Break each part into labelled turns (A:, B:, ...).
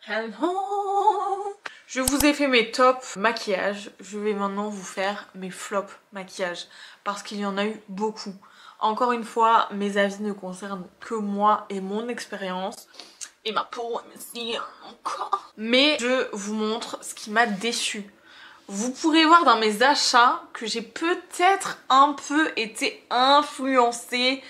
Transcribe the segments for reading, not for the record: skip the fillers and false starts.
A: Hello. Je vous ai fait mes tops maquillage, je vais maintenant vous faire mes flops maquillage parce qu'il y en a eu beaucoup. Encore une fois, mes avis ne concernent que moi et mon expérience et ma peau aussi encore. Mais je vous montre ce qui m'a déçue. Vous pourrez voir dans mes achats que j'ai peut-être un peu été influencée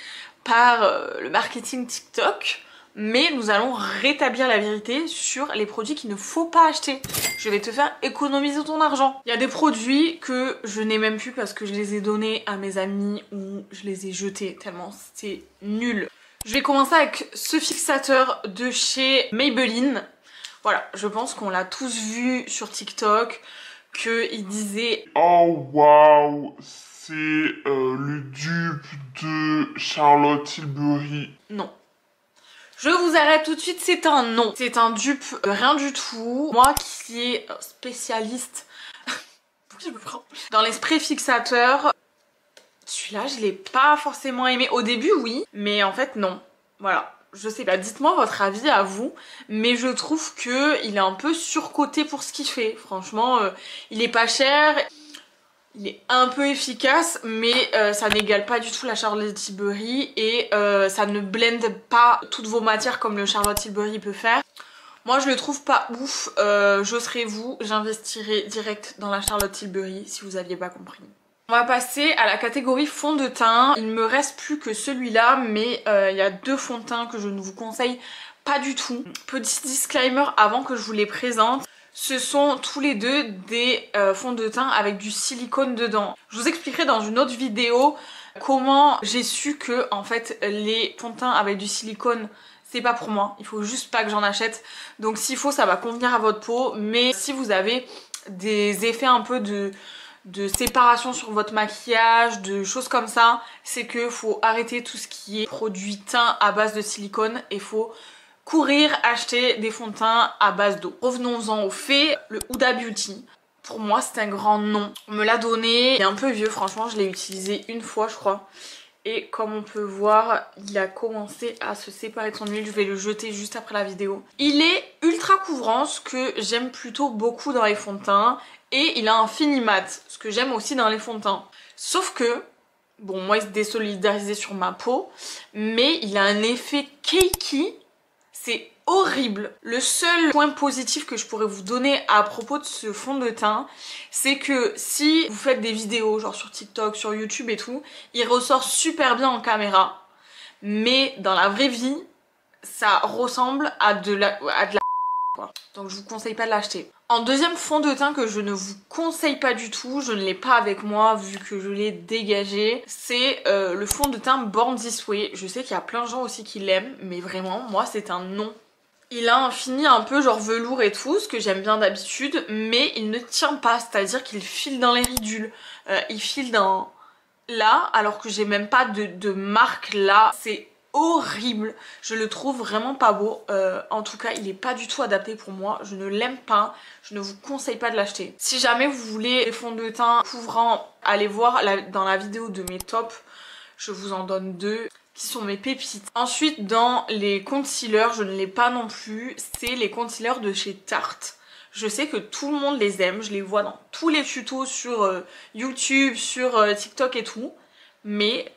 A: par le marketing TikTok. Mais nous allons rétablir la vérité sur les produits qu'il ne faut pas acheter. Je vais te faire économiser ton argent. Il y a des produits que je n'ai même plus parce que je les ai donnés à mes amis ou je les ai jetés tellement c'était nul. Je vais commencer avec ce fixateur de chez Maybelline. Voilà, je pense qu'on l'a tous vu sur TikTok, qu'il disait « Oh waouh, c'est le dupe de Charlotte Tilbury ». Non. Je vous arrête tout de suite, c'est un non. C'est un dupe de rien du tout. Moi qui est spécialiste pourquoi je me prends dans les sprays fixateurs, celui-là je l'ai pas forcément aimé. Au début oui, mais en fait non. Voilà. Je sais pas, dites-moi votre avis à vous, mais je trouve que il est un peu surcoté pour ce qu'il fait. Franchement, il est pas cher. Il est un peu efficace, mais ça n'égale pas du tout la Charlotte Tilbury et ça ne blende pas toutes vos matières comme le Charlotte Tilbury peut faire. Moi je le trouve pas ouf, je serais vous, j'investirais direct dans la Charlotte Tilbury si vous aviez pas compris. On va passer à la catégorie fond de teint. Il ne me reste plus que celui-là, mais il y a deux fonds de teint que je ne vous conseille pas du tout. Petit disclaimer avant que je vous les présente. Ce sont tous les deux des fonds de teint avec du silicone dedans. Je vous expliquerai dans une autre vidéo comment j'ai su que en fait les fonds de teint avec du silicone c'est pas pour moi. Il faut juste pas que j'en achète. Donc s'il faut ça va convenir à votre peau. Mais si vous avez des effets un peu de séparation sur votre maquillage, de choses comme ça, c'est que faut arrêter tout ce qui est produit teint à base de silicone et faut courir acheter des fonds de teint à base d'eau. Revenons-en au fait, le Huda Beauty. Pour moi c'est un grand non. On me l'a donné, il est un peu vieux franchement, je l'ai utilisé une fois je crois. Et comme on peut voir, il a commencé à se séparer de son huile, je vais le jeter juste après la vidéo. Il est ultra couvrant, ce que j'aime plutôt beaucoup dans les fonds de teint. Et il a un fini mat, ce que j'aime aussi dans les fonds de teint. Sauf que, bon moi il se désolidarisait sur ma peau, mais il a un effet cakey. C'est horrible. Le seul point positif que je pourrais vous donner à propos de ce fond de teint, c'est que si vous faites des vidéos genre sur TikTok, sur YouTube et tout, il ressort super bien en caméra. Mais dans la vraie vie, ça ressemble à de la quoi. Donc je vous conseille pas de l'acheter. En deuxième fond de teint que je ne vous conseille pas du tout, je ne l'ai pas avec moi vu que je l'ai dégagé, c'est le fond de teint Born This Way. Je sais qu'il y a plein de gens aussi qui l'aiment, mais vraiment moi c'est un non. Il a un fini un peu genre velours et tout, ce que j'aime bien d'habitude, mais il ne tient pas, c'est-à-dire qu'il file dans les ridules, il file dans là, alors que j'ai même pas de marque là, c'est horrible, je le trouve vraiment pas beau, en tout cas il est pas du tout adapté pour moi, je ne l'aime pas, je ne vous conseille pas de l'acheter. Si jamais vous voulez des fonds de teint couvrants, allez voir dans la vidéo de mes tops, je vous en donne deux qui sont mes pépites. Ensuite dans les concealers, je ne l'ai pas non plus, c'est les concealers de chez Tarte. Je sais que tout le monde les aime, je les vois dans tous les tutos sur YouTube, sur TikTok et tout, mais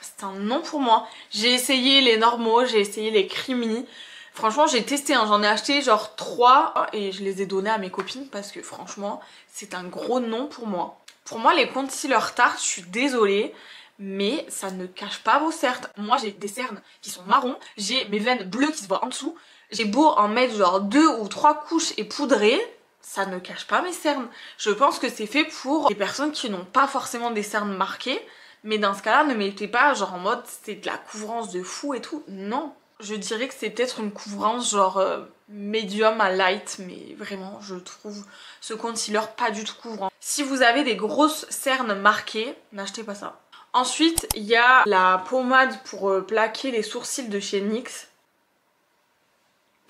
A: c'est un non pour moi. J'ai essayé les normaux, j'ai essayé les creamy. Franchement j'ai testé, hein. J'en ai acheté genre 3 et je les ai donnés à mes copines parce que franchement c'est un gros non pour moi. Pour moi les concealers Tarte, je suis désolée, mais ça ne cache pas vos cernes. Moi j'ai des cernes qui sont marrons, j'ai mes veines bleues qui se voient en dessous. J'ai beau en mettre genre 2 ou 3 couches et poudrer, ça ne cache pas mes cernes. Je pense que c'est fait pour les personnes qui n'ont pas forcément des cernes marquées. Mais dans ce cas-là, ne mettez pas genre en mode c'est de la couvrance de fou et tout. Non. Je dirais que c'est peut-être une couvrance genre médium à light. Mais vraiment, je trouve ce concealer pas du tout couvrant. Si vous avez des grosses cernes marquées, n'achetez pas ça. Ensuite, il y a la pommade pour plaquer les sourcils de chez NYX.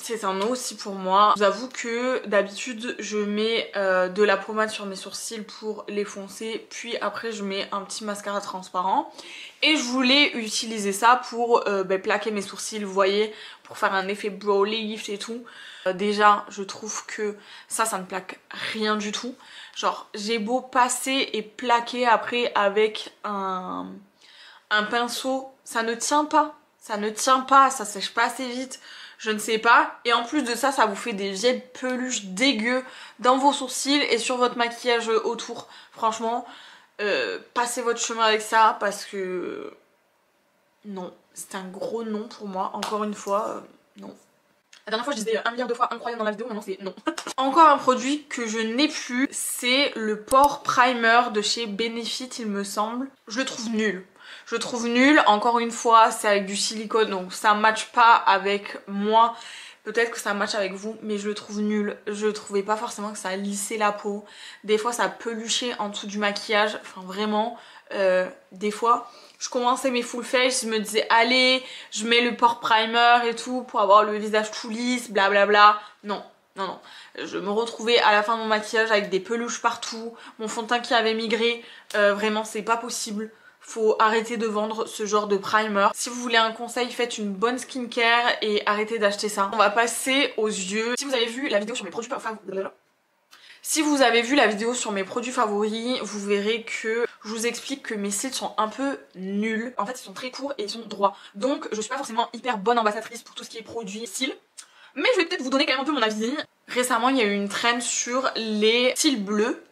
A: C'est un no aussi pour moi. Je vous avoue que d'habitude je mets de la pommade sur mes sourcils pour les foncer, puis après je mets un petit mascara transparent. Et je voulais utiliser ça pour plaquer mes sourcils, vous voyez, pour faire un effet brow lift et tout. Déjà je trouve que ça ne plaque rien du tout. Genre j'ai beau passer et plaquer après avec un pinceau, ça ne tient pas. Ça ne tient pas, ça sèche pas assez vite. Je ne sais pas. Et en plus de ça, ça vous fait des vieilles peluches dégueu dans vos sourcils et sur votre maquillage autour. Franchement, passez votre chemin avec ça parce que... Non, c'est un gros non pour moi. Encore une fois, non. La dernière fois je disais 1 milliard de fois incroyable dans la vidéo, maintenant c'est non. Encore un produit que je n'ai plus, c'est le Pore Primer de chez Benefit il me semble. Je le trouve nul. Je le trouve nul, encore une fois c'est avec du silicone donc ça matche pas avec moi. Peut-être que ça matche avec vous mais je le trouve nul. Je trouvais pas forcément que ça lissait la peau. Des fois ça peluchait en dessous du maquillage, enfin vraiment des fois... Je commençais mes full face, je me disais allez, je mets le pore primer et tout pour avoir le visage tout lisse, blablabla. Non, non, non. Je me retrouvais à la fin de mon maquillage avec des peluches partout, mon fond de teint qui avait migré. Vraiment, c'est pas possible. Faut arrêter de vendre ce genre de primer. Si vous voulez un conseil, faites une bonne skincare et arrêtez d'acheter ça. On va passer aux yeux. Si vous avez vu la vidéo sur mes produits favoris... Si vous avez vu la vidéo sur mes produits favoris, vous verrez que je vous explique que mes cils sont un peu nuls. En fait, ils sont très courts et ils sont droits. Donc, je suis pas forcément hyper bonne ambassadrice pour tout ce qui est produits cils. Mais je vais peut-être vous donner quand même un peu mon avis. Récemment, il y a eu une trend sur les cils bleus.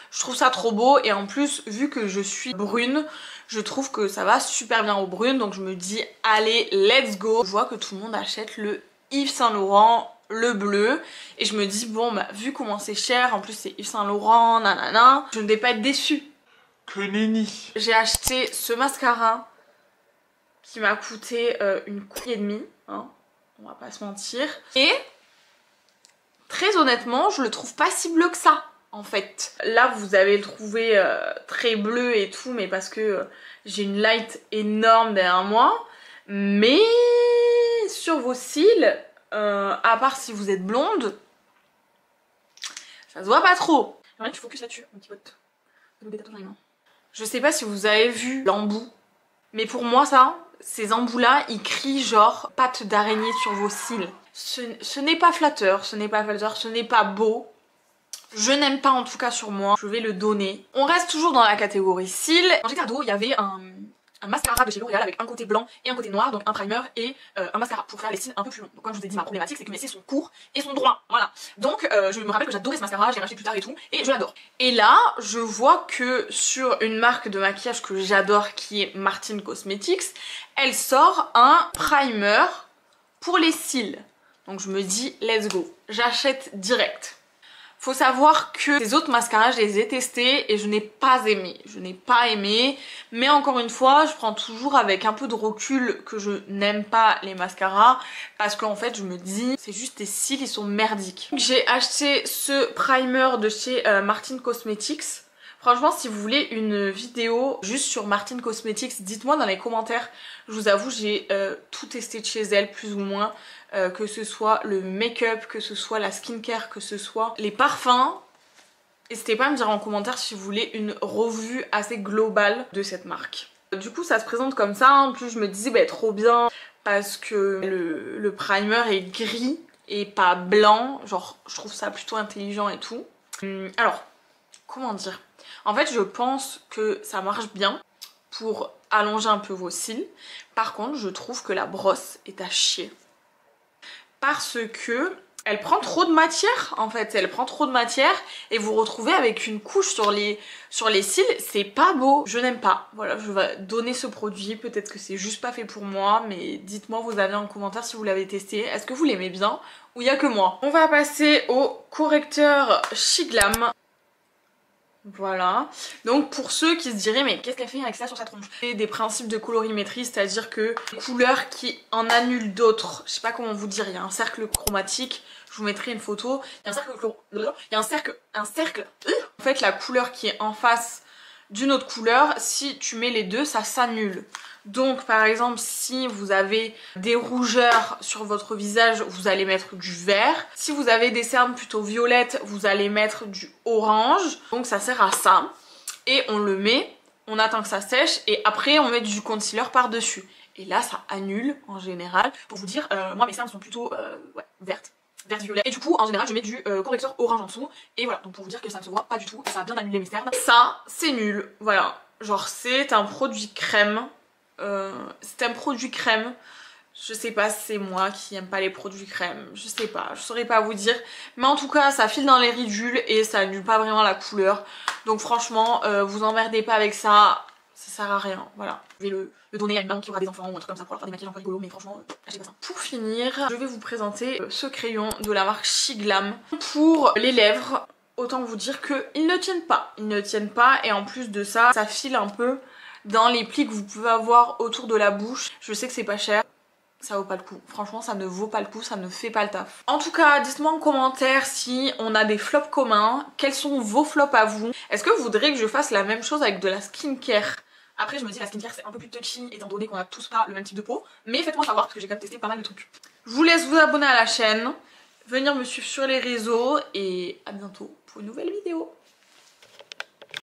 A: Je trouve ça trop beau et en plus, vu que je suis brune, je trouve que ça va super bien aux brunes. Donc, je me dis, allez, let's go. Je vois que tout le monde achète le Yves Saint Laurent, le bleu, et je me dis bon bah vu comment c'est cher, en plus c'est Yves Saint Laurent, nanana, je ne vais pas être déçue.
B: Que nenni.
A: J'ai acheté ce mascara qui m'a coûté une couille et demie, hein, on va pas se mentir, et très honnêtement je le trouve pas si bleu que ça en fait. Là vous avez le trouvé très bleu et tout, mais parce que j'ai une light énorme derrière moi, mais sur vos cils, à part si vous êtes blonde, ça se voit pas trop. J'aimerais que tu focuses là-dessus, mon petit pote. Je sais pas si vous avez vu l'embout, mais pour moi ça, ces embouts là, ils crient genre pattes d'araignée sur vos cils. Ce n'est pas flatteur, ce n'est pas flatteur, ce n'est pas beau. Je n'aime pas en tout cas sur moi, je vais le donner. On reste toujours dans la catégorie cils. Quand j'étais ado, il y avait un mascara de chez L'Oréal avec un côté blanc et un côté noir, donc un primer et un mascara pour faire les cils un peu plus longs. Donc comme je vous ai dit, ma problématique c'est que mes cils sont courts et sont droits, voilà. Donc je me rappelle que j'adorais ce mascara, je l'ai racheté plus tard et tout, et je l'adore. Et là, je vois que sur une marque de maquillage que j'adore qui est Martin Cosmetics, elle sort un primer pour les cils. Donc je me dis let's go, j'achète direct. Faut savoir que les autres mascaras, je les ai testés et je n'ai pas aimé. Je n'ai pas aimé, mais encore une fois, je prends toujours avec un peu de recul que je n'aime pas les mascaras parce qu'en fait, je me dis, c'est juste tes cils, ils sont merdiques. J'ai acheté ce primer de chez Martin Cosmetics. Franchement, si vous voulez une vidéo juste sur Martin Cosmetics, dites-moi dans les commentaires. Je vous avoue, j'ai tout testé de chez elle, plus ou moins. Que ce soit le make-up, que ce soit la skincare, que ce soit les parfums. N'hésitez pas à me dire en commentaire si vous voulez une revue assez globale de cette marque. Du coup, ça se présente comme ça. En plus, je me disais, bah, trop bien parce que le primer est gris et pas blanc. Genre, je trouve ça plutôt intelligent et tout. Alors, comment dire ? En fait, je pense que ça marche bien pour allonger un peu vos cils. Par contre, je trouve que la brosse est à chier. Parce que elle prend trop de matière en fait, elle prend trop de matière et vous retrouvez avec une couche sur les cils, c'est pas beau, je n'aime pas. Voilà, je vais donner ce produit, peut-être que c'est juste pas fait pour moi, mais dites-moi vos avis en commentaire si vous l'avez testé, est-ce que vous l'aimez bien ou il y a que moi. On va passer au correcteur She Glam. Voilà, donc pour ceux qui se diraient mais qu'est-ce qu'elle fait avec ça sur sa tronche, c'est des principes de colorimétrie, c'est-à-dire que les couleurs qui en annulent d'autres, je sais pas comment vous dire, il y a un cercle chromatique, je vous mettrai une photo, il y a un cercle en fait la couleur qui est en face d'une autre couleur. Si tu mets les deux, ça s'annule. Donc par exemple si vous avez des rougeurs sur votre visage, vous allez mettre du vert. Si vous avez des cernes plutôt violettes, vous allez mettre du orange. Donc ça sert à ça. Et on le met, on attend que ça sèche et après on met du concealer par dessus. Et là ça annule en général. Pour vous dire, moi mes cernes sont plutôt vertes. Vert-violet. Et du coup en général je mets du correcteur orange en dessous. Et voilà, donc pour vous dire que ça ne se voit pas du tout. Ça a bien annulé mes cernes. Ça c'est nul, voilà. Genre c'est un produit crème. C'est un produit crème. Je sais pas si c'est moi qui aime pas les produits crème. Je sais pas, je saurais pas vous dire. Mais en tout cas ça file dans les ridules et ça annule pas vraiment la couleur. Donc franchement vous emmerdez pas avec ça. Ça sert à rien, voilà. Je vais le donner à une maman qui aura des enfants ou un truc comme ça pour leur faire des maquillages un peu rigolos, mais franchement, achetez pas ça. Pour finir, je vais vous présenter ce crayon de la marque Shiglam. Pour les lèvres, autant vous dire qu'ils ne tiennent pas. Ils ne tiennent pas et en plus de ça, ça file un peu dans les plis que vous pouvez avoir autour de la bouche. Je sais que c'est pas cher. Ça vaut pas le coup. Franchement, ça ne vaut pas le coup, ça ne fait pas le taf. En tout cas, dites-moi en commentaire si on a des flops communs. Quels sont vos flops à vous? Est-ce que vous voudriez que je fasse la même chose avec de la skincare? Après, je me dis la skincare c'est un peu plus touchy étant donné qu'on a tous pas le même type de peau. Mais faites-moi savoir parce que j'ai quand même testé pas mal de trucs. Je vous laisse vous abonner à la chaîne, venir me suivre sur les réseaux et à bientôt pour une nouvelle vidéo.